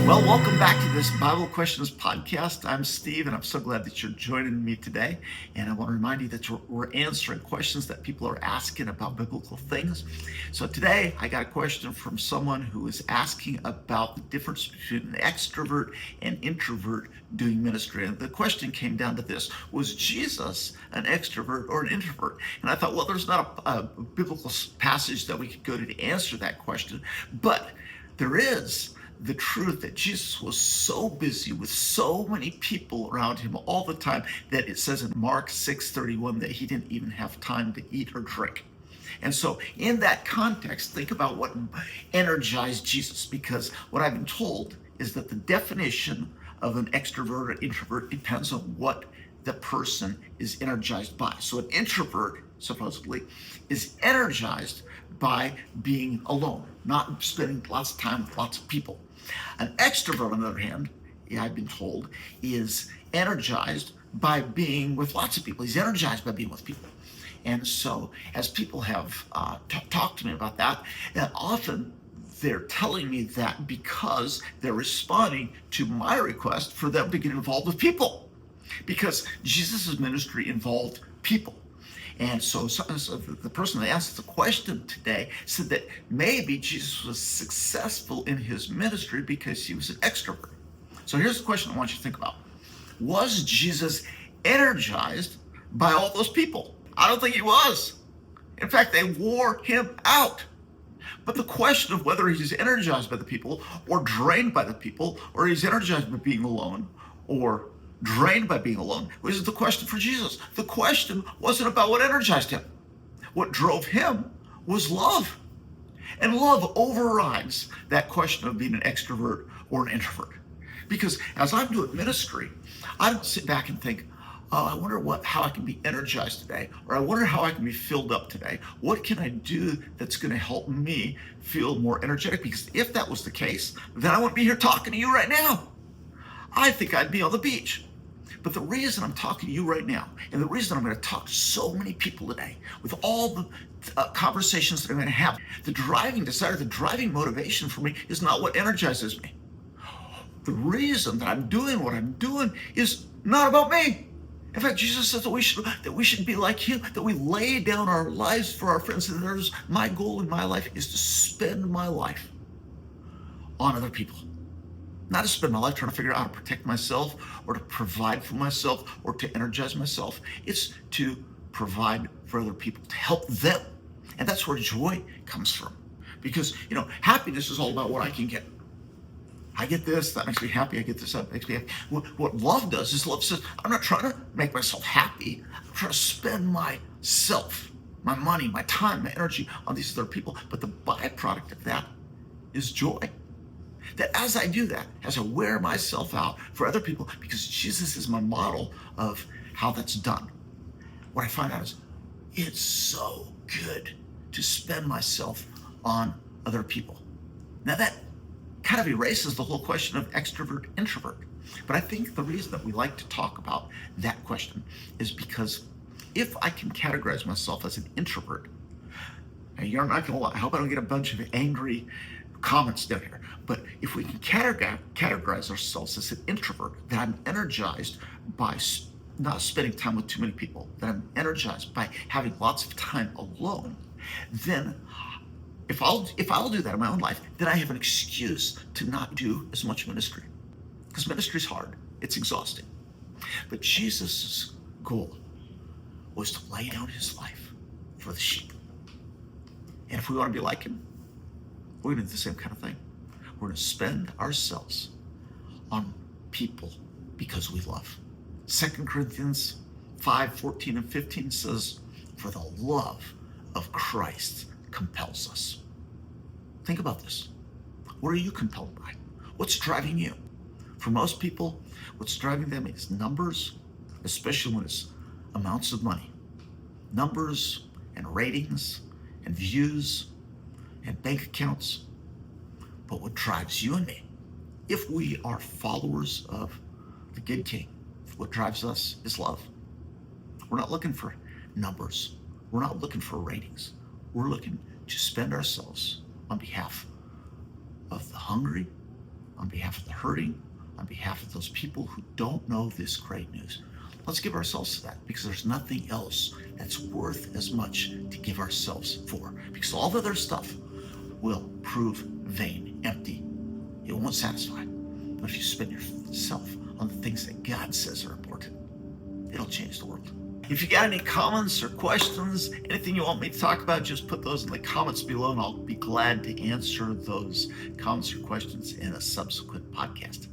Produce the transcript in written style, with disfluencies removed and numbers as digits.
Well, welcome back to this Bible Questions podcast. I'm Steve, and I'm so glad that you're joining me today. And I want to remind you that we're answering questions that people are asking about biblical things. So today, I got a question from someone who is asking about the difference between an extrovert and introvert doing ministry. And the question came down to this: was Jesus an extrovert or an introvert? And I thought, well, there's not a biblical passage that we could go to answer that question, but there is the truth that Jesus was so busy with so many people around him all the time that it says in Mark 6:31 that he didn't even have time to eat or drink. And so in that context, think about what energized Jesus, because what I've been told is that the definition of an extrovert or introvert depends on what the person is energized by. So an introvert, supposedly, is energized by being alone, not spending lots of time with lots of people. An extrovert, on the other hand, I've been told, is energized by being with lots of people. He's energized by being with people. And so as people have talked to me about that, often they're telling me that because they're responding to my request for them to get involved with people. Because Jesus' ministry involved people. And so the person that asked the question today said that maybe Jesus was successful in his ministry because he was an extrovert. So here's the question I want you to think about. Was Jesus energized by all those people? I don't think he was. In fact, they wore him out. But the question of whether he's energized by the people or drained by the people, or he's energized by being alone or drained by being alone, was the question for Jesus. The question wasn't about what energized him. What drove him was love. And love overrides that question of being an extrovert or an introvert. Because as I'm doing ministry, I don't sit back and think, oh, I wonder how I can be energized today, or I wonder how I can be filled up today. What can I do that's going to help me feel more energetic? Because if that was the case, then I wouldn't be here talking to you right now. I think I'd be on the beach. But the reason I'm talking to you right now, and the reason I'm going to talk to so many people today, with all the conversations that I'm going to have, the driving desire, the driving motivation for me is not what energizes me. The reason that I'm doing what I'm doing is not about me. In fact, Jesus says that we should be like him, that we lay down our lives for our friends. And my goal in my life is to spend my life on other people. Not to spend my life trying to figure out how to protect myself or to provide for myself or to energize myself. It's to provide for other people, to help them. And that's where joy comes from. Because, happiness is all about what I can get. I get this, that makes me happy. I get this, that makes me happy. What love does is love says, I'm not trying to make myself happy. I'm trying to spend myself, my money, my time, my energy on these other people. But the byproduct of that is joy. That as I do that, as I wear myself out for other people, because Jesus is my model of how that's done, what I find out is it's so good to spend myself on other people. Now that kind of erases the whole question of extrovert, introvert. But I think the reason that we like to talk about that question is because if I can categorize myself as an introvert, and you're not going to lie, I hope I don't get a bunch of angry comments down here. But if we can categorize ourselves as an introvert, that I'm energized by not spending time with too many people, that I'm energized by having lots of time alone, then if I'll do that in my own life, then I have an excuse to not do as much ministry. Because ministry is hard. It's exhausting. But Jesus' goal was to lay down his life for the sheep. And if we want to be like him, we're going to do the same kind of thing. We're going to spend ourselves on people because we love. 2 Corinthians 5:14 and 15 says, for the love of Christ compels us. Think about this. What are you compelled by? What's driving you? For most people, what's driving them is numbers, especially when it's amounts of money. Numbers and ratings and views and bank accounts. But what drives you and me, if we are followers of the good King, what drives us is love. We're not looking for numbers. We're not looking for ratings. We're looking to spend ourselves on behalf of the hungry on behalf of the hurting, on behalf of those people who don't know this great news. Let's give ourselves to that, because there's nothing else that's worth as much to give ourselves for, because all the other stuff will prove vain, empty. It won't satisfy. But if you spend yourself on the things that God says are important, it'll change the world. If you got any comments or questions, anything you want me to talk about, just put those in the comments below, and I'll be glad to answer those comments or questions in a subsequent podcast.